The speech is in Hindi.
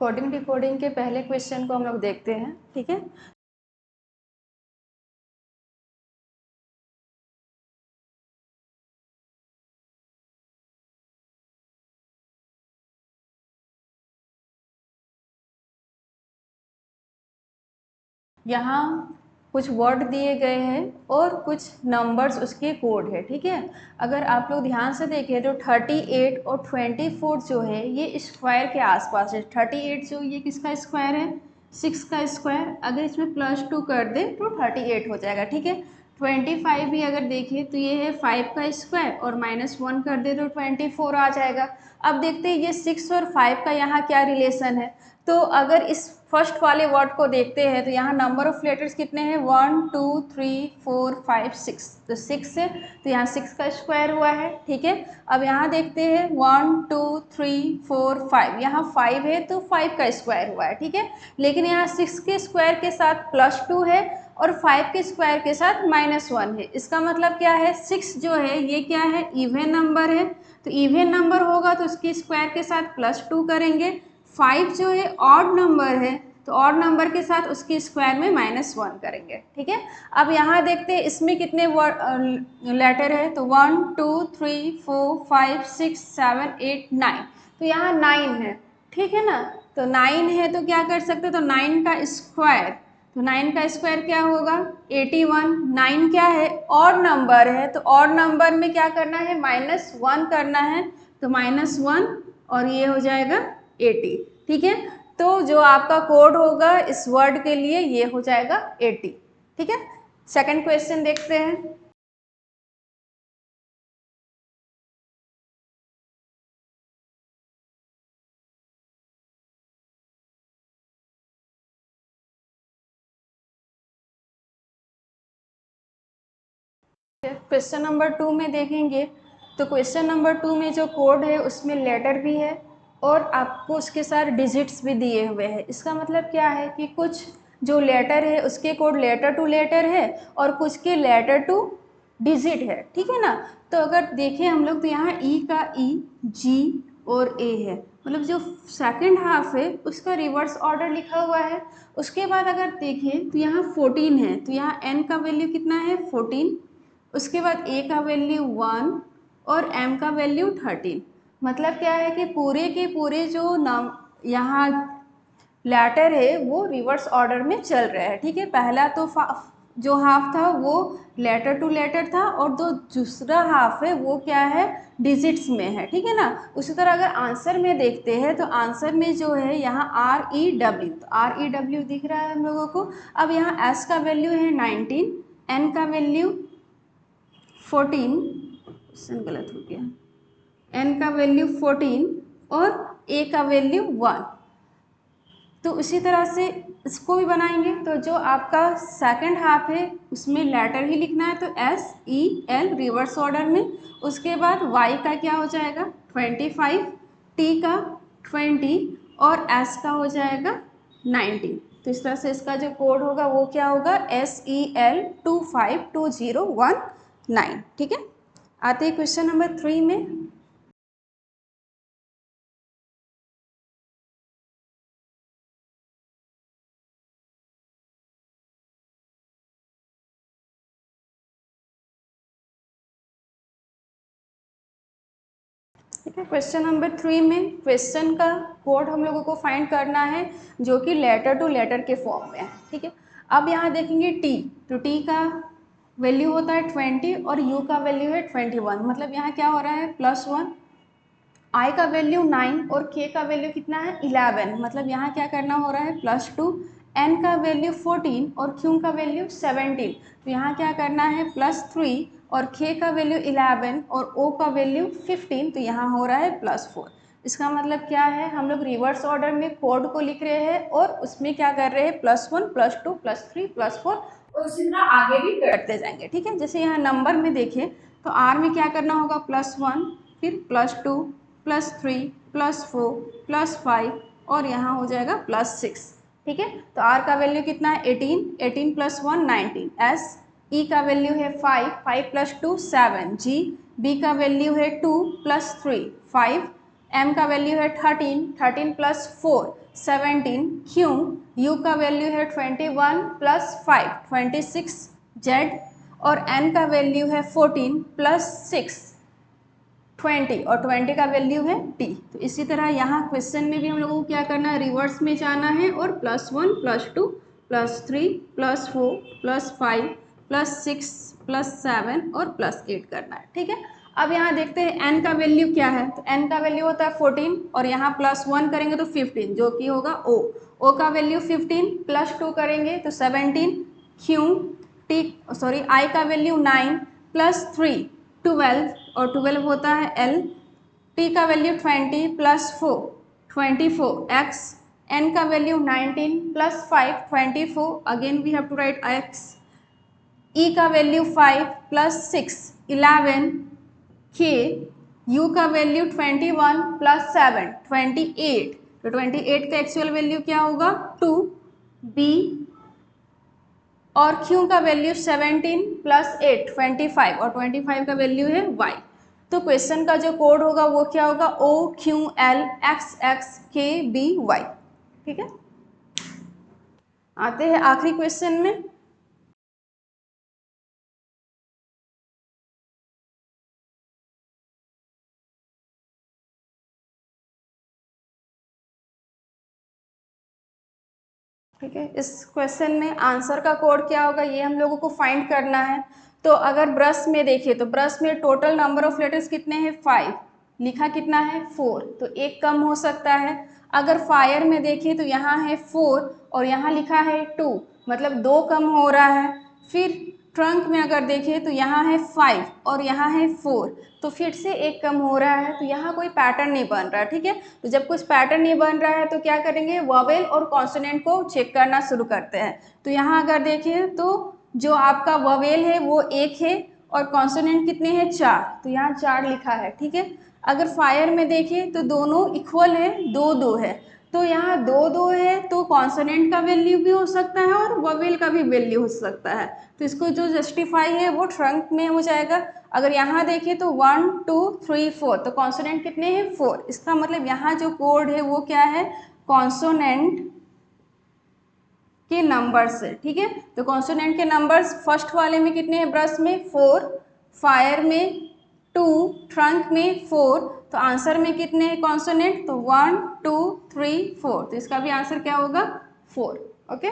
कोडिंग डिकोडिंग के पहले क्वेश्चन को हम लोग देखते हैं, ठीक है। यहाँ कुछ वर्ड दिए गए हैं और कुछ नंबर्स उसके कोड है, ठीक है। अगर आप लोग ध्यान से देखें तो 38 और 24 जो है ये स्क्वायर के आसपास है। 38 जो ये किसका स्क्वायर है, 6 का स्क्वायर। अगर इसमें +2 कर दे तो 38 हो जाएगा, ठीक है। 25 भी अगर देखें तो ये है 5 का स्क्वायर और -1 कर दे तो 24 आ जाएगा। अब देखते हैं ये 6 और 5 का यहाँ क्या रिलेशन है। तो अगर इस फर्स्ट वाले वर्ड को देखते हैं तो यहाँ नंबर ऑफ लेटर्स कितने हैं, 1 2 3 4 5 6, तो 6 है तो यहाँ 6 का स्क्वायर हुआ है, ठीक है। अब यहाँ देखते हैं 1 2 3 4 5, यहाँ 5 है तो 5 का स्क्वायर हुआ है, ठीक है। लेकिन यहाँ 6 के स्क्वायर के साथ +2 है और 5 के स्क्वायर के साथ -1 है। इसका मतलब क्या है, 6 जो है ये क्या है, इवन नंबर है। तो इवन नंबर होगा तो उसके स्क्वायर के साथ +2 करेंगे। 5 जो है ऑड नंबर है तो ऑड नंबर के साथ उसके स्क्वायर में -1 करेंगे, ठीक है। अब यहाँ देखते हैं इसमें कितने लेटर है, तो 1 2 3 4 5 6 7 8 9, तो यहाँ 9 है, ठीक है ना। तो 9 है तो क्या कर सकते, तो 9 का स्क्वायर, तो 9 का स्क्वायर क्या होगा, 81। 9 क्या है, ऑड नंबर है, तो ऑड नंबर में क्या करना है, -1 करना है, तो -1 और ये हो जाएगा 80, ठीक है। तो जो आपका कोड होगा इस वर्ड के लिए ये हो जाएगा 80, ठीक है। सेकंड क्वेश्चन देखते हैं। क्वेश्चन नंबर 2 में देखेंगे तो क्वेश्चन नंबर 2 में जो कोड है उसमें लेटर भी है और आपको उसके साथ डिजिट्स भी दिए हुए हैं। इसका मतलब क्या है कि कुछ जो लेटर है उसके कोड लेटर टू लेटर है और कुछ के लेटर टू डिजिट है, ठीक है ना। तो अगर देखें हम लोग तो यहाँ ई का ई, जी और ए है, मतलब जो सेकंड हाफ है उसका रिवर्स ऑर्डर लिखा हुआ है। उसके बाद अगर देखें तो यहाँ 14 है, तो यहाँ एन का वैल्यू कितना है, 14। उसके बाद ए का वैल्यू 1 और एम का वैल्यू 13। मतलब क्या है कि पूरे के पूरे जो नाम यहाँ लेटर है वो रिवर्स ऑर्डर में चल रहा है, ठीक है। पहला तो जो हाफ था वो लेटर टू लेटर था और जो दूसरा हाफ है वो क्या है, डिजिट्स में है, ठीक है ना। उसी तरह अगर आंसर में देखते हैं तो आंसर में जो है यहाँ REW, तो REW दिख रहा है हम लोगों को। अब यहाँ एस का वैल्यू है 19, एन का वैल्यू 14, क्वेश्चन गलत हो गया, एन का वैल्यू 14 और ए का वैल्यू 1। तो उसी तरह से इसको भी बनाएंगे, तो जो आपका सेकंड हाफ है उसमें लेटर ही लिखना है, तो SEL रिवर्स ऑर्डर में। उसके बाद Y का क्या हो जाएगा 25, T का 20 और S का हो जाएगा 19। तो इस तरह से इसका जो कोड होगा वो क्या होगा, SEL 252019, ठीक है। आते हैं क्वेश्चन नंबर 3 में। ठीक है, क्वेश्चन नंबर 3 में क्वेश्चन का कोड हम लोगों को फाइंड करना है जो कि लेटर टू लेटर के फॉर्म में है, ठीक है। अब यहाँ देखेंगे टी, तो टी का वैल्यू होता है 20 और यू का वैल्यू है 21। मतलब यहाँ क्या हो रहा है, +1। आई का वैल्यू 9 और के का वैल्यू कितना है, 11। मतलब यहाँ क्या करना हो रहा है, +2। एन का वैल्यू 14 और क्यू का वैल्यू 17, तो यहाँ क्या करना है, +3 और के का वैल्यू 11 और ओ का वैल्यू 15, तो यहाँ हो रहा है +4। इसका मतलब क्या है, हम लोग रिवर्स ऑर्डर में कोड को लिख रहे हैं और उसमें क्या कर रहे हैं, +1 +2 +3 +4 और उसी तरह आगे भी करते जाएंगे, ठीक है। जैसे यहाँ नंबर में देखें तो आर में क्या करना होगा, +1 फिर +2 +3 +4 +5 और यहाँ हो जाएगा +6, ठीक है। तो आर का वैल्यू कितना है, 18, 18 + 1 19। एस ई का वैल्यू है 5, 5 + 2 7। जी बी का वैल्यू है 2 + 3 5 M का वैल्यू है 13, 13 प्लस 4 17, Q, U का वैल्यू है 21 प्लस 5 26, Z, और N का वैल्यू है 14 प्लस 6 20, और 20 का वैल्यू है T। तो इसी तरह यहाँ क्वेश्चन में भी हम लोगों को क्या करना है, रिवर्स में जाना है और +1 +2 +3 +4 +5 +6 +7 और +8 करना है। ठीक है, अब यहाँ देखते हैं n का वैल्यू क्या है। तो n का वैल्यू होता है 14 और यहाँ +1 करेंगे तो 15, जो कि होगा O का वैल्यू 15 +2 करेंगे तो 17, I का वैल्यू 9 +3 12, और 12 होता है L, T का वैल्यू 20 + 4 24, X, N का value 19 + 5 24, again we have to write X, E का वैल्यू 5 + 6 11, K, U का वैल्यू 21 + 7 28, तो 28 का एक्चुअल वैल्यू क्या होगा 2, B, और Q का वैल्यू 17 + 8 25, और 25 का वैल्यू है Y। तो क्वेश्चन का जो कोड होगा वो क्या होगा OQL XXKBY। ठीक है, आते हैं आखिरी क्वेश्चन में। ठीक है, इस क्वेश्चन में आंसर का कोड क्या होगा ये हम लोगों को फाइंड करना है। तो अगर ब्रश में देखें तो ब्रश में टोटल नंबर ऑफ लेटर्स कितने हैं 5, लिखा कितना है 4, तो एक कम हो सकता है। अगर फायर में देखें तो यहाँ है 4 और यहाँ लिखा है 2, मतलब 2 कम हो रहा है। फिर ट्रंक में अगर देखें तो यहाँ है 5 और यहाँ है 4, तो फिर से एक कम हो रहा है, तो यहाँ कोई पैटर्न नहीं बन रहा है। ठीक है, तो जब कुछ पैटर्न नहीं बन रहा है तो क्या करेंगे, वोवेल और कॉन्सोनेंट को चेक करना शुरू करते हैं। तो यहाँ अगर देखें तो जो आपका वोवेल है वो 1 है और कॉन्सोनेंट कितने हैं 4, तो यहाँ 4 लिखा है। ठीक है, अगर फायर में देखें तो दोनों इक्वल है, 2-2 है, तो यहाँ 2-2 है, तो कॉन्सोनेंट का वैल्यू भी हो सकता है और वोवेल का भी वैल्यू हो सकता है। तो इसको जो जस्टिफाई है वो ट्रंक में हो जाएगा। अगर यहाँ देखें तो 1 2 3 4, तो कॉन्सोनेंट कितने हैं 4, इसका मतलब यहाँ जो कोड है वो क्या है, कॉन्सोनेंट के नंबर्स है। ठीक है, तो कॉन्सोनेंट के नंबर्स फर्स्ट वाले में कितने हैं, ब्रश में 4, फायर में 2, ट्रंक में 4, तो आंसर में कितने हैं कॉन्सोनेंट, तो 1 2 3 4, तो इसका भी आंसर क्या होगा 4। ओके।